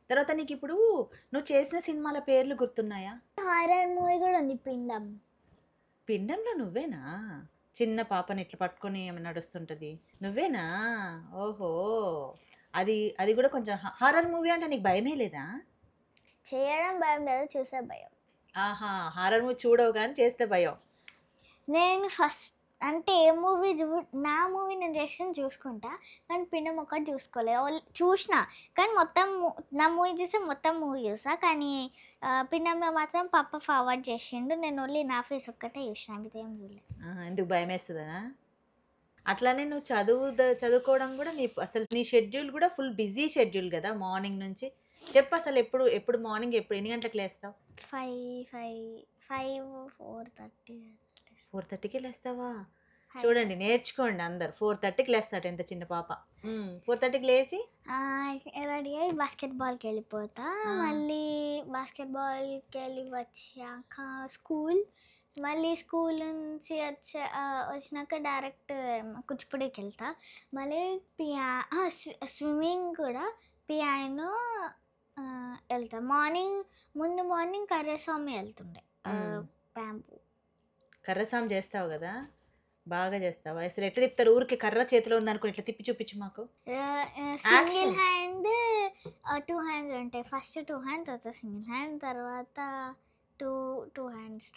తర్వాత నీకిప్పుడు నువ్వు చేసిన సినిమాల పేర్లు గుర్తున్నాయా? హారర్ మూవీ కూడా ఉంది, పిండం. పిండంలో నువ్వేనా? చిన్న పాపని ఇట్లా పట్టుకొని ఆమె నడుస్తుంటది. నువ్వేనా? ఓహో! అది అది గూడా కొంచెం హారర్ మూవీ అంటే నీకు భయమే లేదా? చేయడం భయం లేదు, చూసే భయం. ఆహా! హారర్ మూవీ చూడవు గానీ చేస్తే భయం. నేను ఫస్ట్ అంటే ఏ మూవీ నా మూవీ నేను చేసిన చూసుకుంటా, కానీ పిండం ఒకటి చూసుకోలేదు. చూసిన కానీ మొత్తం నా మూవీ చూస్తే మొత్తం మూవీ చూసా, కానీ పిండంలో మాత్రం పప్ప ఫార్వర్డ్ చేసిండు. నేను ఓన్లీ నా ఫేస్ ఒక్కటే చూసిన, మిగతా ఏం చూడలేదు. ఎందుకు భయమేస్తదనా? అట్లానే నువ్వు చదువుకోవడం గూడా అసలు నీ షెడ్యూల్ గూడా ఫుల్ బిజీ షెడ్యూల్ గదా! మార్నింగ్ నుంచి. చెప్పు అసలు ఎప్పుడు మార్నింగ్ ఎన్ని గంటలకు లేస్తావు? 4:30. 4:30కే లేస్తావా? చూడండి నేర్చుకోండి అందరు. 4:30కి లేస్తాడు ఎంత చిన్న పాప. 4:30కి లేచి రెడీ అయ్యి బాస్కెట్బాల్కి వెళ్ళిపోతా. మళ్ళీ బాస్కెట్బాల్కి వెళ్ళి వచ్చాక మళ్ళీ స్కూల్ నుంచి వచ్చినాక డైరెక్ట్ కూచిపూడికి వెళ్తా. మళ్ళీ స్విమ్మింగ్ కూడా పియానో వెళ్తా. మార్నింగ్ కర్రస్వామి వెళ్తుండే, బ్యాంబూ. కర్రసాం చేస్తావు కదా, బాగా చేస్తావా? అసలు ఎట్లా తిప్పుతారు? ఊరికి కర్ర చేతిలో ఉందనుకో ఇట్లా తిప్పి చూపించు మాకు. సింగిల్ హ్యాండ్, 2 హ్యాండ్స్ ఉంటాయి. ఫస్ట్ 2 హ్యాండ్స్, తర్వాత సింగిల్ హ్యాండ్, తర్వాత టూ హ్యాండ్స్.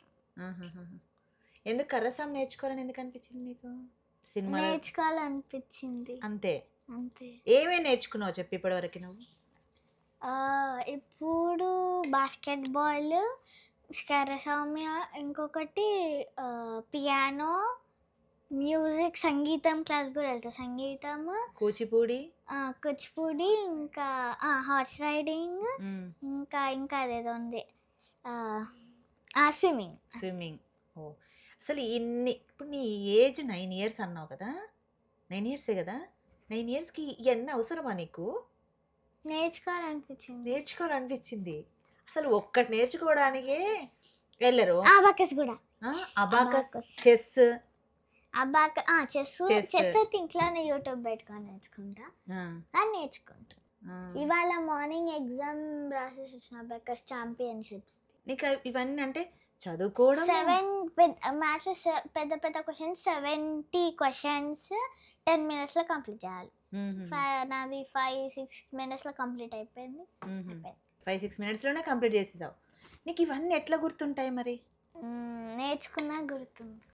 ఎందుకు కర్రసాం నేర్చుకోవాలని ఎందుకు అనిపించింది నీకు? సినిమా నేర్చుకోవాలనిపించింది అంతే. అంతే. ఏమేమి నేర్చుకున్నావు చెప్పి ఇప్పటివరకు నువ్వు? ఇప్పుడు బాస్కెట్బాల్, కర్రసామి, ఇంకొకటి పియానో, మ్యూజిక్, సంగీతం క్లాస్ కూడా వెళ్తా. సంగీతం, కూచిపూడి, ఇంకా హార్స్ రైడింగ్, ఇంకా అదేదో ఉంది, స్విమ్మింగ్. ఓ అసలు ఇప్పుడు నీ ఏజ్ 9 ఇయర్స్ అన్నావు కదా, 9 ఇయర్సే కదా, 9 ఇయర్స్కి ఇవన్నీ అవసరమా నీకు? నేర్చుకోవాలనిపించింది. అసలు ఒక్కటి నేర్చుకోవడానికే వెళ్ళరు. అబాకస్ కూడా, అబాకస్, చెస్ అయితే ఇంట్లోనే యూట్యూబ్ పెట్టుకొని నేర్చుకుంటా. కానీ నేర్చుకుంటా. ఇవాళ మార్నింగ్ ఎగ్జామ్ రాసేసి వచ్చిన అబాకస్ ఛాంపియన్షిప్స్. నీకు ఇవన్నీ అంటే చదువుకోవడం 7 మ్యాథ్స్ పెద్ద క్వశ్చన్స్, 70 క్వశ్చన్స్ 10 minutes కంప్లీట్ చేయాలి. నాది 5-6 minutes కంప్లీట్ అయిపోయింది. 5-6 minutesలోనే కంప్లీట్ చేసేసావు. నీకు ఇవన్నీ ఎట్లా గుర్తుంటాయి మరి? నేర్చుకున్నా గుర్తుంది.